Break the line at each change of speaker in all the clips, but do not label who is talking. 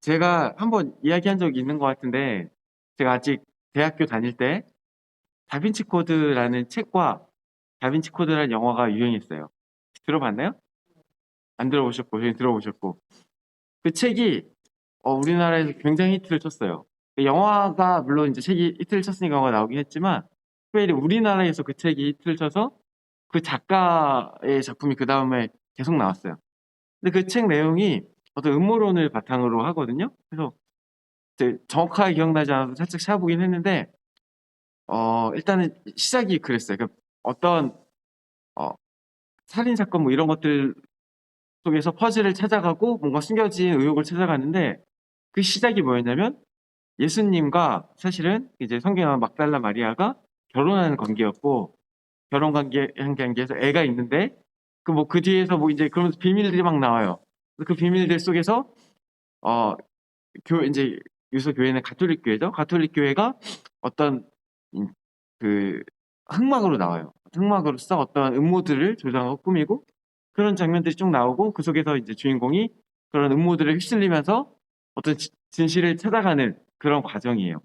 제가 한번 이야기한 적이 있는 것 같은데, 제가 아직 대학교 다닐 때 다빈치 코드라는 책과 다빈치 코드라는 영화가 유행했어요. 들어봤나요? 안 들어보셨고, 저희 들어보셨고. 그 책이 우리나라에서 굉장히 히트를 쳤어요. 그 영화가 물론 이제 책이 히트를 쳤으니까 영화가 나오긴 했지만, 특별히 우리나라에서 그 책이 히트를 쳐서 그 작가의 작품이 그 다음에 계속 나왔어요. 근데 그 책 내용이 어떤 음모론을 바탕으로 하거든요. 그래서 이제 정확하게 기억나지 않아서 살짝 찾아보긴 했는데, 일단은 시작이 그랬어요. 그러니까 어떤 어, 살인 사건 뭐 이런 것들 속에서 퍼즐을 찾아가고 뭔가 숨겨진 의혹을 찾아가는데, 그 시작이 뭐였냐면 예수님과 사실은 이제 성경에 나온 막달라 마리아가 결혼하는 관계였고, 결혼 관계에서 애가 있는데, 그 뒤에서 뭐 이제 그러면서 비밀들이 막 나와요. 그 비밀들 속에서 어 이제 유서 교회는 가톨릭 교회죠. 가톨릭 교회가 어떤 그 흑막으로 나와요. 흑막으로서 어떤 음모들을 조장하고 꾸미고, 그런 장면들이 쭉 나오고, 그 속에서 이제 주인공이 그런 음모들을 휩쓸리면서 어떤 진실을 찾아가는 그런 과정이에요.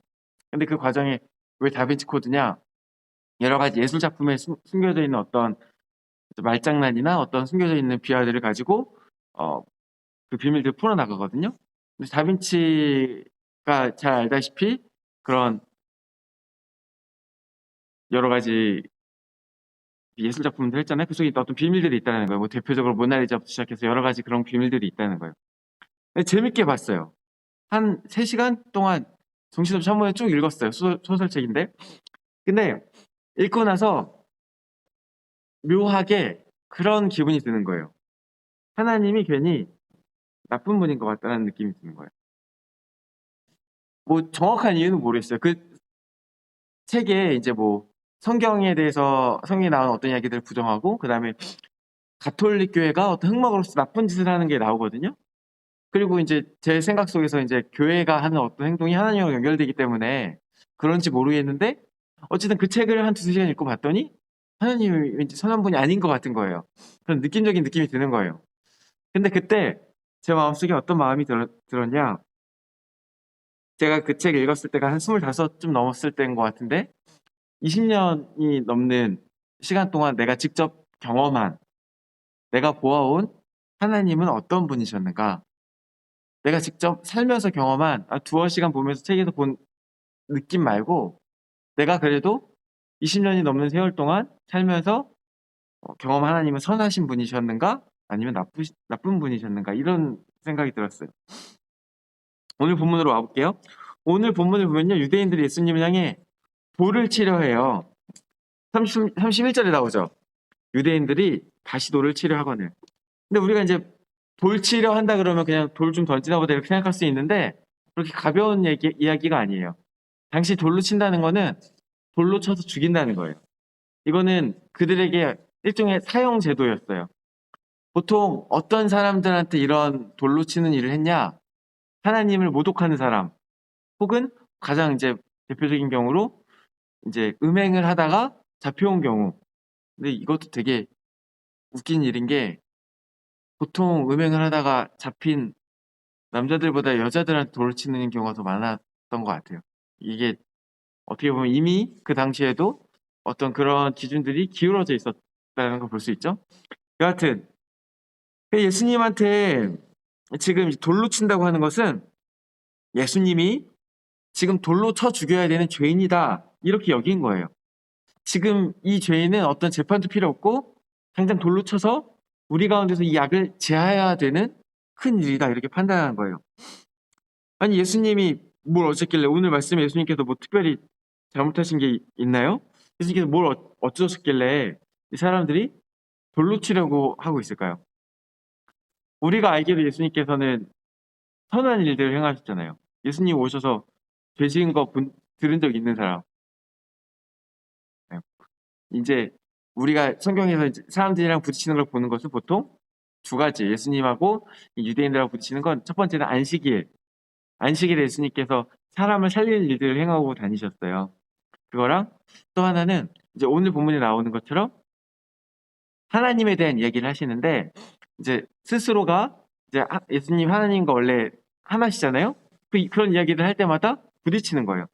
근데 그 과정에 왜 다빈치 코드냐? 여러 가지 예술 작품에 숨겨져 있는 어떤 말장난이나 어떤 숨겨져 있는 비화들을 가지고 어, 그 비밀들을 풀어나가거든요. 근데 다빈치가 잘 알다시피 그런 여러 가지 예술 작품들 했잖아요. 그 속에 어떤 비밀들이 있다는 거예요. 뭐 대표적으로 모나리자부터 시작해서 여러 가지 그런 비밀들이 있다는 거예요. 근데 재밌게 봤어요. 한 3시간 동안 정신없이 한 번에 쭉 읽었어요. 소설책인데. 근데 읽고 나서 묘하게 그런 기분이 드는 거예요. 하나님이 괜히 나쁜 분인 것 같다는 느낌이 드는 거예요. 뭐 정확한 이유는 모르겠어요. 그 책에 이제 뭐 성경에 나온 어떤 이야기들을 부정하고, 그 다음에 가톨릭 교회가 어떤 흑막으로서 나쁜 짓을 하는 게 나오거든요. 그리고 이제 제 생각 속에서 이제 교회가 하는 어떤 행동이 하나님과 연결되기 때문에 그런지 모르겠는데, 어쨌든 그 책을 한 두세 시간 읽고 봤더니 하나님이 왠지 선한 분이 아닌 것 같은 거예요. 그런 느낌적인 느낌이 드는 거예요. 근데 그때 제 마음속에 어떤 마음이 들었냐? 제가 그 책 읽었을 때가 한 25쯤 넘었을 때인 것 같은데, 20년이 넘는 시간 동안 내가 직접 경험한, 내가 보아온 하나님은 어떤 분이셨는가? 내가 직접 살면서 경험한, 두어 시간 보면서 책에서 본 느낌 말고, 내가 그래도 20년이 넘는 세월 동안 살면서 경험 하나님은 선하신 분이셨는가? 아니면 나쁜 분이셨는가? 이런 생각이 들었어요. 오늘 본문으로 와볼게요. 오늘 본문을 보면요, 유대인들이 예수님을 향해 돌을 치려 해요. 31절에 나오죠. 유대인들이 다시 돌을 치려 하거늘. 근데 우리가 이제 돌 치려 한다 그러면 그냥 돌 좀 던지나 보다 이렇게 생각할 수 있는데, 그렇게 가벼운 이야기가 아니에요. 당시 돌로 친다는 거는 돌로 쳐서 죽인다는 거예요. 이거는 그들에게 일종의 사형 제도였어요. 보통 어떤 사람들한테 이런 돌로 치는 일을 했냐? 하나님을 모독하는 사람, 혹은 가장 이제 대표적인 경우로 이제 음행을 하다가 잡혀온 경우. 근데 이것도 되게 웃긴 일인 게, 보통 음행을 하다가 잡힌 남자들보다 여자들한테 돌을 치는 경우가 더 많았던 것 같아요. 이게 어떻게 보면 이미 그 당시에도 어떤 그런 기준들이 기울어져 있었다는 걸 볼 수 있죠. 여하튼 예수님한테 지금 돌로 친다고 하는 것은 예수님이 지금 돌로 쳐 죽여야 되는 죄인이다, 이렇게 여긴 거예요. 지금 이 죄인은 어떤 재판도 필요 없고 당장 돌로 쳐서 우리 가운데서 이 악을 제하여야 되는 큰 일이다, 이렇게 판단하는 거예요. 아니, 예수님이 뭘 어쨌길래, 오늘 말씀에 예수님께서 뭐 특별히 잘못하신 게 있나요? 예수님께서 뭘 어쩌셨길래 이 사람들이 돌로 치려고 하고 있을까요? 우리가 알기로 예수님께서는 선한 일들을 행하셨잖아요. 예수님 오셔서 죄 지은 거 들은 적 있는 사람. 네. 이제 우리가 성경에서 이제 사람들이랑 부딪히는 걸 보는 것은 보통 두 가지. 예수님하고 이 유대인들하고 부딪히는 건, 첫 번째는 안식일. 안식일에 예수님께서 사람을 살릴 일들을 행하고 다니셨어요. 그거랑 또 하나는 이제 오늘 본문에 나오는 것처럼 하나님에 대한 이야기를 하시는데, 이제 스스로가 이제 예수님 하나님과 원래 하나시잖아요. 그런 이야기를 할 때마다 부딪히는 거예요.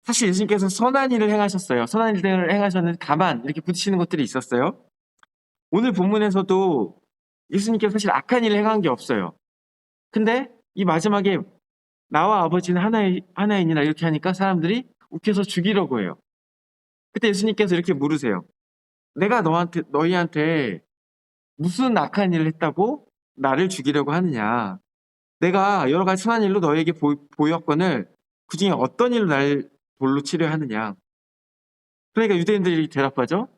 사실 예수님께서 선한 일을 행하셨어요. 선한 일을 행하셨는데 다만 이렇게 부딪히는 것들이 있었어요. 오늘 본문에서도 예수님께서 사실 악한 일을 행한 게 없어요. 근데 이 마지막에 나와 아버지는 하나이니라 이렇게 하니까 사람들이 웃겨서 죽이려고 해요. 그때 예수님께서 이렇게 물으세요. 내가 너희한테 무슨 악한 일을 했다고 나를 죽이려고 하느냐. 내가 여러 가지 선한 일로 너에게 보였거늘 그 중에 어떤 일로 날 돌로 치려 하느냐. 그러니까 유대인들이 대답하죠.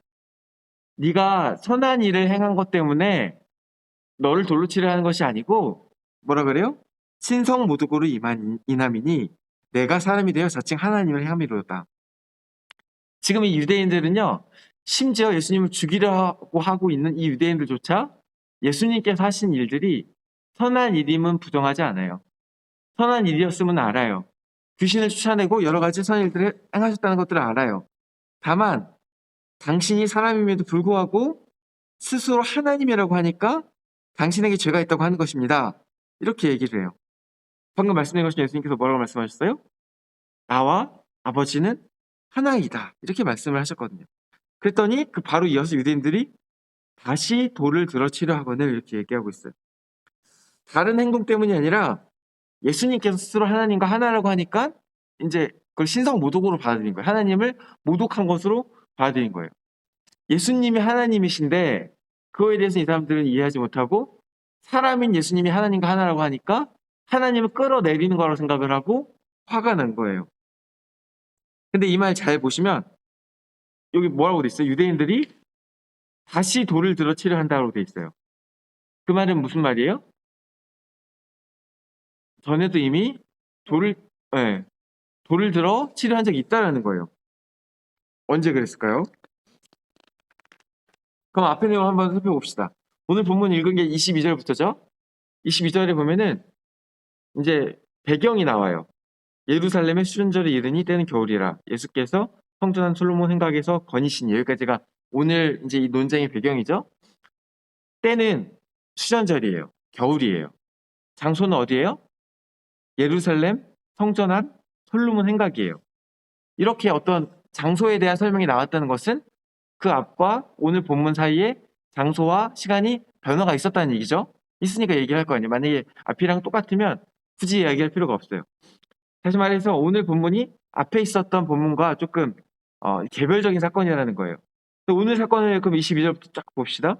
네가 선한 일을 행한 것 때문에 너를 돌로 치려 하는 것이 아니고 뭐라 그래요? 신성 모독으로 인함이니 내가 사람이 되어 자칭 하나님을 행함이로다. 지금 이 유대인들은요. 심지어 예수님을 죽이려고 하고 있는 이 유대인들조차 예수님께서 하신 일들이 선한 일임은 부정하지 않아요. 선한 일이었음은 알아요. 귀신을 쫓아내고 여러 가지 선한 일들을 행하셨다는 것들을 알아요. 다만 당신이 사람임에도 불구하고 스스로 하나님이라고 하니까 당신에게 죄가 있다고 하는 것입니다. 이렇게 얘기를 해요. 방금 말씀드린 것이 예수님께서 뭐라고 말씀하셨어요? 나와 아버지는 하나이다. 이렇게 말씀을 하셨거든요. 그랬더니 그 바로 이어서 유대인들이 다시 돌을 들어치려 하거늘 이렇게 얘기하고 있어요. 다른 행동 때문이 아니라 예수님께서 스스로 하나님과 하나라고 하니까 이제 그걸 신성 모독으로 받아들인 거예요. 하나님을 모독한 것으로 받아들인 거예요. 예수님이 하나님이신데 그거에 대해서 이 사람들은 이해하지 못하고 사람인 예수님이 하나님과 하나라고 하니까 하나님을 끌어내리는 거라고 생각을 하고 화가 난 거예요. 근데 이 말 잘 보시면 여기 뭐라고 돼 있어요? 유대인들이 다시 돌을 들어 치려 한다고 돼 있어요. 그 말은 무슨 말이에요? 전에도 이미 돌을 네, 돌을 들어 치려 한 적이 있다라는 거예요. 언제 그랬을까요? 그럼 앞에 내용 한번 살펴봅시다. 오늘 본문 읽은 게 22절부터죠. 22절에 보면은 이제 배경이 나와요. 예루살렘의 수전절이 이르니 때는 겨울이라 예수께서 성전한 솔로몬 행각에서 거니시니 여기까지가 오늘 이제 이 논쟁의 배경이죠. 때는 수전절이에요. 겨울이에요. 장소는 어디예요? 예루살렘 성전한 솔로몬 행각이에요. 이렇게 어떤 장소에 대한 설명이 나왔다는 것은 그 앞과 오늘 본문 사이에 장소와 시간이 변화가 있었다는 얘기죠. 있으니까 얘기를 할 거 아니에요. 만약에 앞이랑 똑같으면 굳이 이야기할 필요가 없어요. 다시 말해서 오늘 본문이 앞에 있었던 본문과 조금 개별적인 사건이라는 거예요. 오늘 사건을 그럼 22절부터 쫙 봅시다.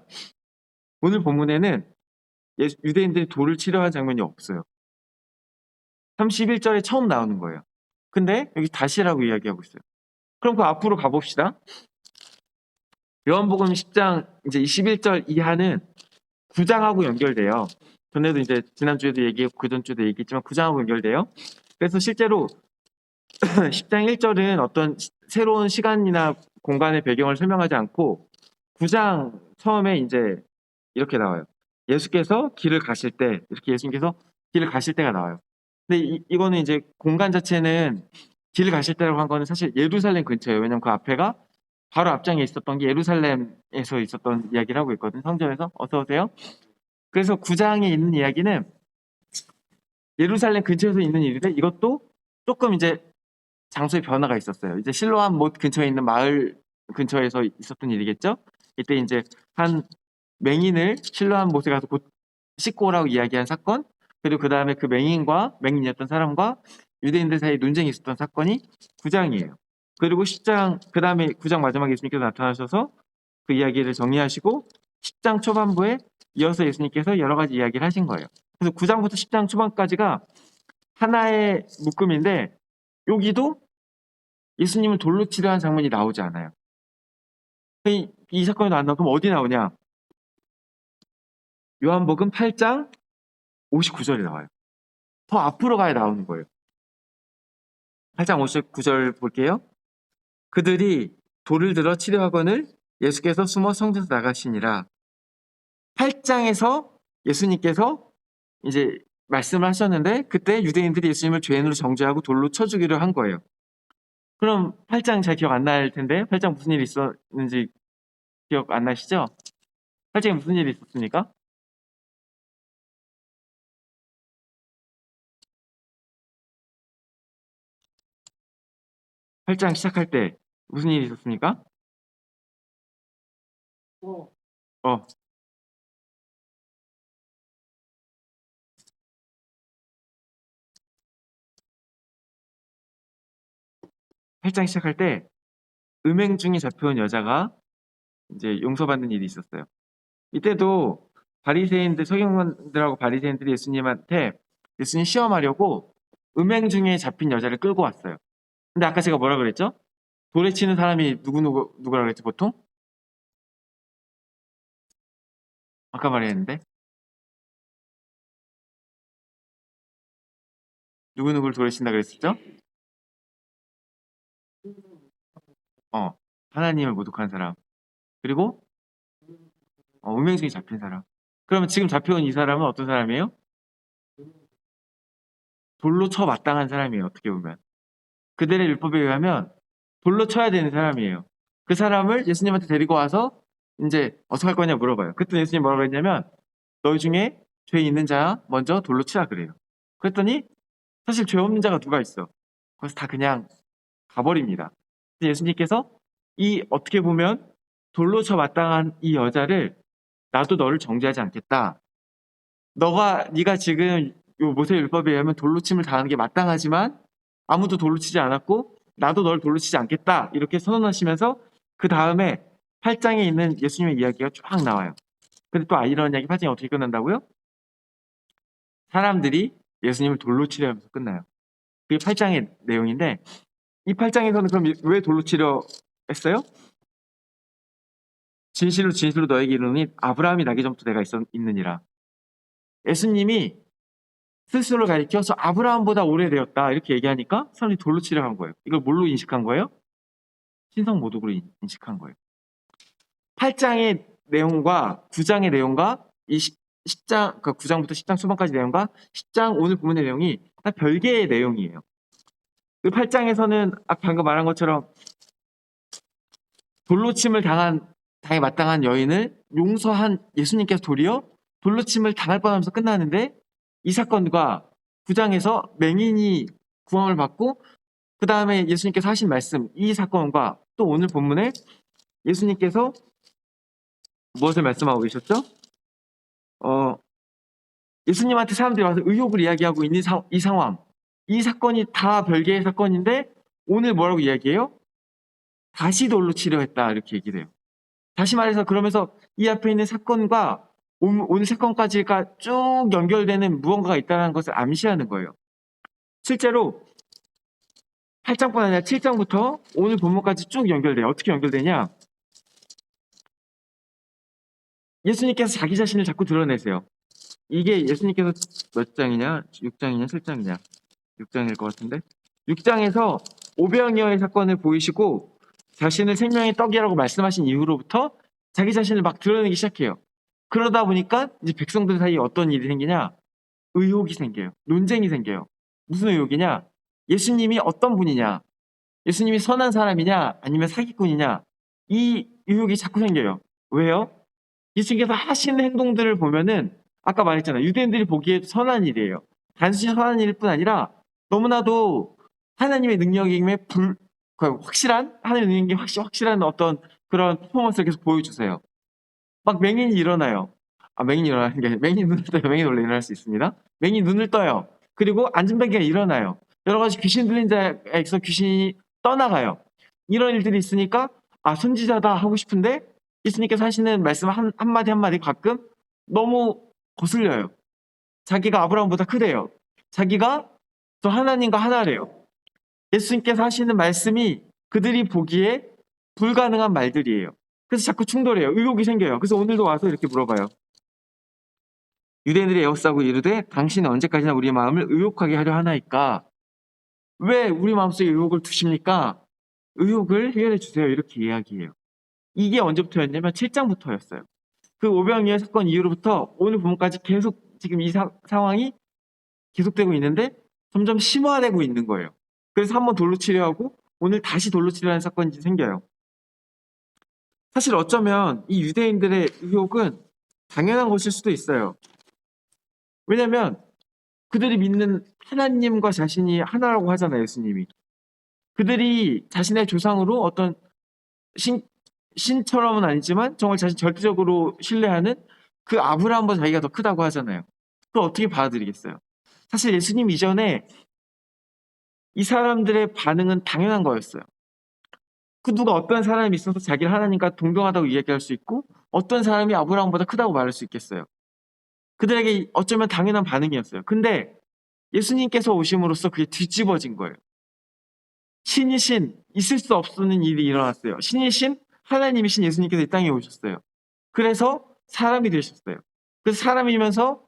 오늘 본문에는 유대인들이 돌을 치려한 장면이 없어요. 31절에 처음 나오는 거예요. 근데 여기 다시라고 이야기하고 있어요. 그럼 그 앞으로 가봅시다. 요한복음 10장 이제 21절 이하는 9장하고 연결돼요. 전에도 이제 지난주에도 얘기했고 그전주에도 얘기했지만 9장하고 연결돼요. 그래서 실제로 10장 1절은 어떤 새로운 시간이나 공간의 배경을 설명하지 않고 9장 처음에 이제 이렇게 나와요. 예수께서 길을 가실 때 이렇게 예수님께서 길을 가실 때가 나와요. 근데 이거는 이제 공간 자체는 길을 가실 때라고 한 거는 사실 예루살렘 근처예요. 왜냐면 그 앞에가 바로 앞장에 있었던 게 예루살렘에서 있었던 이야기를 하고 있거든요. 성전에서. 어서 오세요. 그래서 9장에 있는 이야기는 예루살렘 근처에서 있는 일인데 이것도 조금 이제 장소의 변화가 있었어요. 이제 실로암 못 근처에 있는 마을 근처에서 있었던 일이겠죠. 이때 이제 한 맹인을 실로암 못에 가서 곧 씻고 오라고 이야기한 사건, 그리고 그 다음에 그 맹인이었던 사람과 유대인들 사이에 논쟁이 있었던 사건이 9장이에요. 그리고 10장, 그 다음에 9장 마지막에 예수님께서 나타나셔서 그 이야기를 정리하시고 10장 초반부에 이어서 예수님께서 여러 가지 이야기를 하신 거예요. 그래서 9장부터 10장 초반까지가 하나의 묶음인데 여기도 예수님을 돌로 치려한 장면이 나오지 않아요. 이 사건이 안 나오면 그럼 어디 나오냐? 요한복음 8장 59절이 나와요. 더 앞으로 가야 나오는 거예요. 8장 59절 볼게요. 그들이 돌을 들어 치려 하거늘 예수께서 숨어 성전에서 나가시니라. 8장에서 예수님께서 이제 말씀을 하셨는데 그때 유대인들이 예수님을 죄인으로 정죄하고 돌로 쳐 죽이려 한 거예요. 그럼 8장 잘 기억 안 날 텐데 8장 무슨 일이 있었는지 기억 안 나시죠? 8장에 무슨 일이 있었습니까? 8장 시작할 때 무슨 일이 있었습니까? 어, 8장 시작할 때 음행 중에 잡혀온 여자가 이제 용서받는 일이 있었어요. 이때도 바리새인들, 서기관들하고 바리새인들이 예수님한테 예수님 시험하려고 음행 중에 잡힌 여자를 끌고 왔어요. 근데 아까 제가 뭐라 그랬죠? 돌에 치는 사람이 누구라 그랬지, 보통? 아까 말했는데. 누구누구를 돌에 친다 그랬었죠? 어, 하나님을 모독한 사람. 그리고, 음행 중에 잡힌 사람. 그러면 지금 잡혀온 이 사람은 어떤 사람이에요? 돌로 쳐 마땅한 사람이에요, 어떻게 보면. 그들의 율법에 의하면 돌로 쳐야 되는 사람이에요. 그 사람을 예수님한테 데리고 와서 이제 어떻게 할 거냐 물어봐요. 그때 예수님 뭐라고 했냐면 너희 중에 죄 있는 자 먼저 돌로 치라 그래요. 그랬더니 사실 죄 없는 자가 누가 있어. 그래서 다 그냥 가버립니다. 근데 예수님께서 이 어떻게 보면 돌로 쳐 마땅한 이 여자를 나도 너를 정죄하지 않겠다. 네가 지금 요 모세 율법에 의하면 돌로 침을 당하는 게 마땅하지만 아무도 돌로 치지 않았고 나도 널 돌로 치지 않겠다. 이렇게 선언하시면서 그 다음에 8장에 있는 예수님의 이야기가 쫙 나와요. 근데 또 아이러니하게 8장이 어떻게 끝난다고요? 사람들이 예수님을 돌로 치려 하면서 끝나요. 그게 8장의 내용인데 이 8장에서는 그럼 왜 돌로 치려 했어요? 진실로 진실로 너에게 이르노니 아브라함이 나기 전부터 내가 있느니라. 예수님이 스스로 가리켜서 아브라함보다 오래되었다 이렇게 얘기하니까 사람들이 돌로 치려 한 거예요. 이걸 뭘로 인식한 거예요? 신성 모독으로 인식한 거예요. 8장의 내용과 9장의 내용과 이 10장, 그러니까 9장부터 10장 초반까지 내용과 10장 오늘 본문의 내용이 다 별개의 내용이에요. 그 8장에서는 방금 말한 것처럼 돌로침을 당해 마땅한 여인을 용서한 예수님께서 도리어 돌로침을 당할 뻔하면서 끝나는데 이 사건과 9장에서 맹인이 구원을 받고 그 다음에 예수님께서 하신 말씀 이 사건과 또 오늘 본문에 예수님께서 무엇을 말씀하고 계셨죠? 예수님한테 사람들이 와서 의혹을 이야기하고 있는 이 상황 이 사건이 다 별개의 사건인데 오늘 뭐라고 이야기해요? 다시 돌로 치려 했다 이렇게 얘기를 해요. 다시 말해서 그러면서 이 앞에 있는 사건과 오늘 사건까지가 쭉 연결되는 무언가가 있다는 것을 암시하는 거예요. 실제로 8장뿐 아니라 7장부터 오늘 본문까지 쭉 연결돼요. 어떻게 연결되냐? 예수님께서 자기 자신을 자꾸 드러내세요. 이게 예수님께서 몇 장이냐? 6장이냐? 7장이냐? 6장일 것 같은데? 6장에서 오병이어의 사건을 보이시고 자신을 생명의 떡이라고 말씀하신 이후로부터 자기 자신을 막 드러내기 시작해요. 그러다 보니까 이제 백성들 사이에 어떤 일이 생기냐? 의혹이 생겨요. 논쟁이 생겨요. 무슨 의혹이냐? 예수님이 어떤 분이냐? 예수님이 선한 사람이냐? 아니면 사기꾼이냐? 이 의혹이 자꾸 생겨요. 왜요? 예수님께서 하시는 행동들을 보면은 아까 말했잖아요. 유대인들이 보기에 선한 일이에요. 단순히 선한 일일 뿐 아니라 너무나도 하나님의 능력임에 확실한 하나님의 능력이 확실한 어떤 그런 퍼포먼스를 계속 보여주세요. 막 맹인이 일어나요. 맹인이 일어나는 게 맹인이 눈을 떠요. 맹인이 원래 일어날 수 있습니다. 맹인이 눈을 떠요. 그리고 앉은 뱅이가 일어나요. 여러 가지 귀신 들린 자에서 귀신이 떠나가요. 이런 일들이 있으니까 선지자다 하고 싶은데 예수님께서 하시는 말씀 한마디 한마디 가끔 너무 거슬려요. 자기가 아브라함보다 크대요. 자기가 저 하나님과 하나래요. 예수님께서 하시는 말씀이 그들이 보기에 불가능한 말들이에요. 그래서 자꾸 충돌해요. 의혹이 생겨요. 그래서 오늘도 와서 이렇게 물어봐요. 유대인들이 에워싸고 이르되 당신은 언제까지나 우리 마음을 의혹하게 하려 하나이까? 왜 우리 마음속에 의혹을 두십니까? 의혹을 해결해 주세요. 이렇게 이야기해요. 이게 언제부터였냐면 7장부터였어요. 그 오병이어 사건 이후로부터 오늘 부분까지 계속 지금 이 상황이 계속되고 있는데 점점 심화되고 있는 거예요. 그래서 한번 돌로 치려 하고 오늘 다시 돌로 치려 하는 사건이 생겨요. 사실 어쩌면 이 유대인들의 의혹은 당연한 것일 수도 있어요. 왜냐면 그들이 믿는 하나님과 자신이 하나라고 하잖아요, 예수님이. 그들이 자신의 조상으로 어떤 신처럼은 아니지만 정말 자신 절대적으로 신뢰하는 그 아브라함보다 자기가 더 크다고 하잖아요. 그걸 어떻게 받아들이겠어요? 사실 예수님 이전에 이 사람들의 반응은 당연한 거였어요. 그 누가 어떤 사람이 있어서 자기를 하나님과 동등하다고 이야기할 수 있고 어떤 사람이 아브라함보다 크다고 말할 수 있겠어요. 그들에게 어쩌면 당연한 반응이었어요. 근데 예수님께서 오심으로써 그게 뒤집어진 거예요. 신이신 있을 수 없는 일이 일어났어요. 신이신 하나님이신 예수님께서 이 땅에 오셨어요. 그래서 사람이 되셨어요. 그래서 사람이면서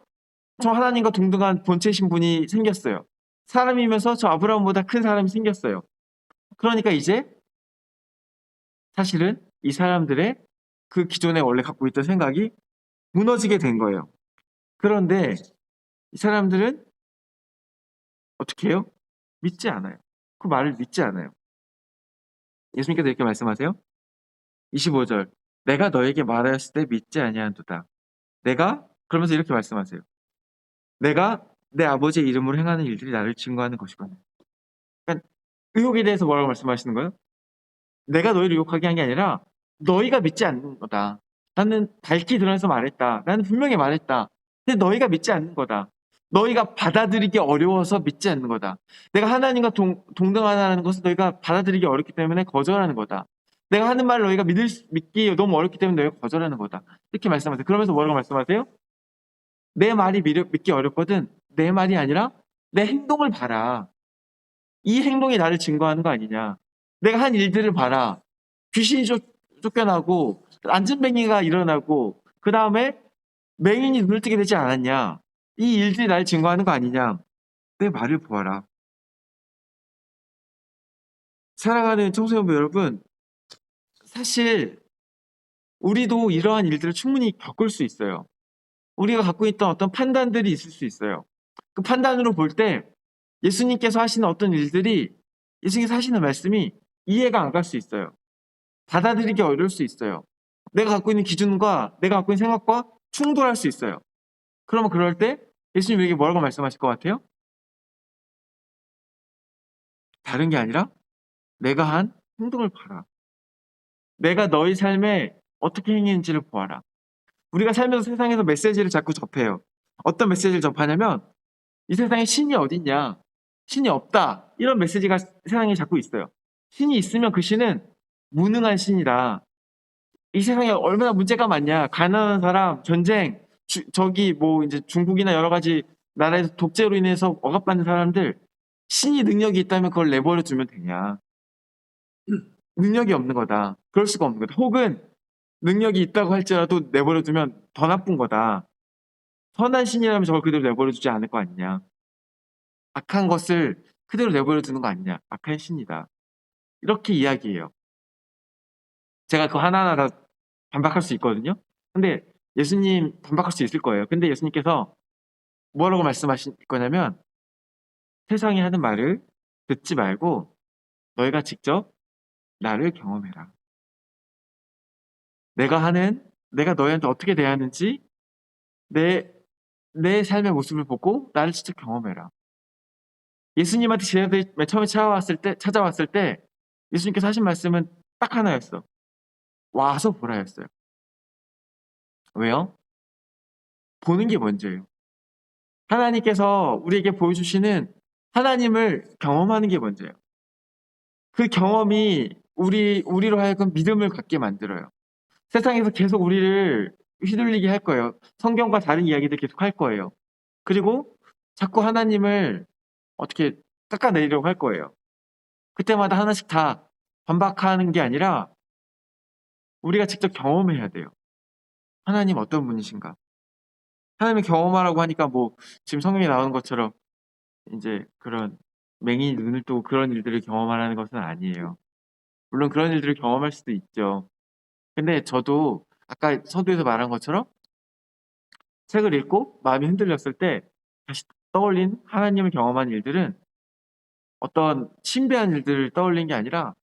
저 하나님과 동등한 본체신 분이 생겼어요. 사람이면서 저 아브라함보다 큰 사람이 생겼어요. 그러니까 이제 사실은 이 사람들의 그 기존에 원래 갖고 있던 생각이 무너지게 된 거예요. 그런데 이 사람들은 어떻게 해요? 믿지 않아요. 그 말을 믿지 않아요. 예수님께서 이렇게 말씀하세요. 25절. 내가 너에게 말하였을 때 믿지 아니한도다. 내가 그러면서 이렇게 말씀하세요. 내가 내 아버지의 이름으로 행하는 일들이 나를 증거하는 것이거든. 그러니까 의혹에 대해서 뭐라고 말씀하시는 거예요? 내가 너희를 유혹하게 한 게 아니라 너희가 믿지 않는 거다. 나는 밝히 드러내서 말했다. 나는 분명히 말했다. 근데 너희가 믿지 않는 거다. 너희가 받아들이기 어려워서 믿지 않는 거다. 내가 하나님과 동등하다는 것을 너희가 받아들이기 어렵기 때문에 거절하는 거다. 내가 하는 말을 너희가 믿기 너무 어렵기 때문에 너희가 거절하는 거다. 이렇게 말씀하세요. 그러면서 뭐라고 말씀하세요? 내 말이 믿기 어렵거든. 내 말이 아니라 내 행동을 봐라. 이 행동이 나를 증거하는 거 아니냐. 내가 한 일들을 봐라. 귀신이 쫓겨나고 안전뱅이가 일어나고 그 다음에 맹인이 눈을 뜨게 되지 않았냐. 이 일들이 나를 증거하는 거 아니냐. 내 말을 보아라. 사랑하는 청소년부 여러분, 사실 우리도 이러한 일들을 충분히 겪을 수 있어요. 우리가 갖고 있던 어떤 판단들이 있을 수 있어요. 그 판단으로 볼 때 예수님께서 하시는 어떤 일들이 예수님께서 하시는 말씀이 이해가 안 갈 수 있어요. 받아들이기 어려울 수 있어요. 내가 갖고 있는 기준과 내가 갖고 있는 생각과 충돌할 수 있어요. 그러면 그럴 때 예수님 우리에게 뭐라고 말씀하실 것 같아요? 다른 게 아니라 내가 한 행동을 봐라. 내가 너희 삶에 어떻게 행했는지를 보아라. 우리가 살면서 세상에서 메시지를 자꾸 접해요. 어떤 메시지를 접하냐면 이 세상에 신이 어딨냐? 신이 없다. 이런 메시지가 세상에 자꾸 있어요. 신이 있으면 그 신은 무능한 신이다. 이 세상에 얼마나 문제가 많냐. 가난한 사람, 전쟁, 저기 뭐 이제 중국이나 여러 가지 나라에서 독재로 인해서 억압받는 사람들, 신이 능력이 있다면 그걸 내버려 두면 되냐. 능력이 없는 거다. 그럴 수가 없는 거다. 혹은 능력이 있다고 할지라도 내버려 두면 더 나쁜 거다. 선한 신이라면 저걸 그대로 내버려 두지 않을 거 아니냐. 악한 것을 그대로 내버려 두는 거 아니냐. 악한 신이다. 이렇게 이야기해요. 제가 그거 하나하나 다 반박할 수 있거든요. 근데 예수님 반박할 수 있을 거예요. 근데 예수님께서 뭐라고 말씀하실 거냐면 세상이 하는 말을 듣지 말고 너희가 직접 나를 경험해라. 내가 너희한테 어떻게 대하는지 내 삶의 모습을 보고 나를 직접 경험해라. 예수님한테 제자들이 맨 처음에 찾아왔을 때 예수님께서 하신 말씀은 딱 하나였어. 와서 보라였어요. 왜요? 보는 게 먼저예요. 하나님께서 우리에게 보여주시는 하나님을 경험하는 게 먼저예요. 그 경험이 우리로 하여금 믿음을 갖게 만들어요. 세상에서 계속 우리를 휘둘리게 할 거예요. 성경과 다른 이야기들 계속 할 거예요. 그리고 자꾸 하나님을 어떻게 깎아내리려고 할 거예요. 그때마다 하나씩 다 반박하는 게 아니라 우리가 직접 경험해야 돼요. 하나님 어떤 분이신가? 하나님을 경험하라고 하니까 뭐 지금 성경에 나오는 것처럼 이제 그런 맹인이 눈을 뜨고 그런 일들을 경험하라는 것은 아니에요. 물론 그런 일들을 경험할 수도 있죠. 근데 저도 아까 서두에서 말한 것처럼 책을 읽고 마음이 흔들렸을 때 다시 떠올린 하나님을 경험한 일들은 어떤 신비한 일들을 떠올린 게 아니라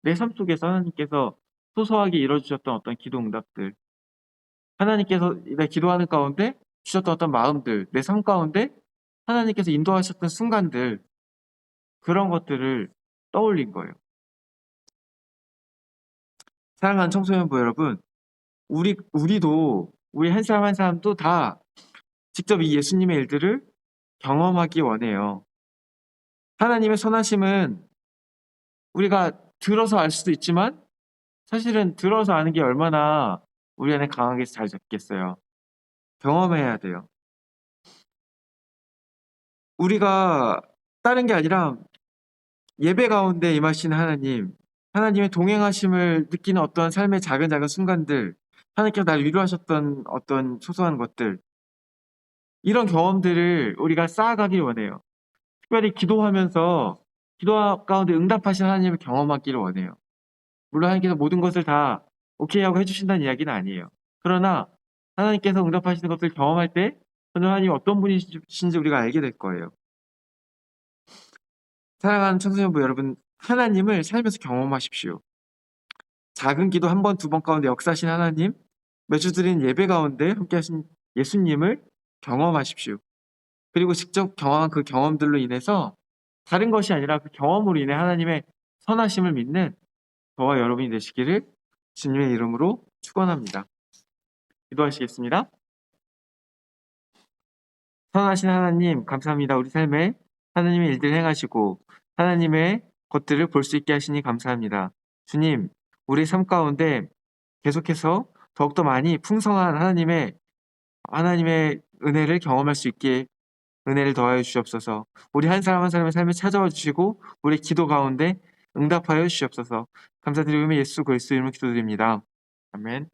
내 삶 속에서 하나님께서 소소하게 이뤄주셨던 어떤 기도 응답들, 하나님께서 내가 기도하는 가운데 주셨던 어떤 마음들, 내 삶 가운데 하나님께서 인도하셨던 순간들, 그런 것들을 떠올린 거예요. 사랑하는 청소년부 여러분, 우리도 우리 한 사람 한 사람도 다 직접 이 예수님의 일들을 경험하기 원해요. 하나님의 선하심은 우리가 들어서 알 수도 있지만 사실은 들어서 아는 게 얼마나 우리 안에 강하게 잘 잡겠어요. 경험해야 돼요. 우리가 다른 게 아니라 예배 가운데 임하시는 하나님, 하나님의 동행하심을 느끼는 어떤 삶의 작은 작은 순간들, 하나님께서 날 위로하셨던 어떤 소소한 것들, 이런 경험들을 우리가 쌓아가길 원해요. 특별히 기도하면서 기도 가운데 응답하신 하나님을 경험하기를 원해요. 물론 하나님께서 모든 것을 다 오케이 하고 해주신다는 이야기는 아니에요. 그러나 하나님께서 응답하시는 것을 경험할 때 하나님이 어떤 분이신지 우리가 알게 될 거예요. 사랑하는 청소년부 여러분, 하나님을 살면서 경험하십시오. 작은 기도 한 번, 두 번 가운데 역사하신 하나님, 매주 드린 예배 가운데 함께 하신 예수님을 경험하십시오. 그리고 직접 경험한 그 경험들로 인해서 다른 것이 아니라 그 경험으로 인해 하나님의 선하심을 믿는 저와 여러분이 되시기를 주님의 이름으로 축원합니다. 기도하시겠습니다. 선하신 하나님, 감사합니다. 우리 삶에 하나님의 일들을 행하시고 하나님의 것들을 볼 수 있게 하시니 감사합니다. 주님, 우리 삶 가운데 계속해서 더욱더 많이 풍성한 하나님의 은혜를 경험할 수 있게 은혜를 더하여 주시옵소서. 우리 한 사람 한 사람의 삶에 찾아와 주시고 우리 기도 가운데 응답하여 주시옵소서. 감사드리며 예수 그리스도 이름으로 기도드립니다. 아멘.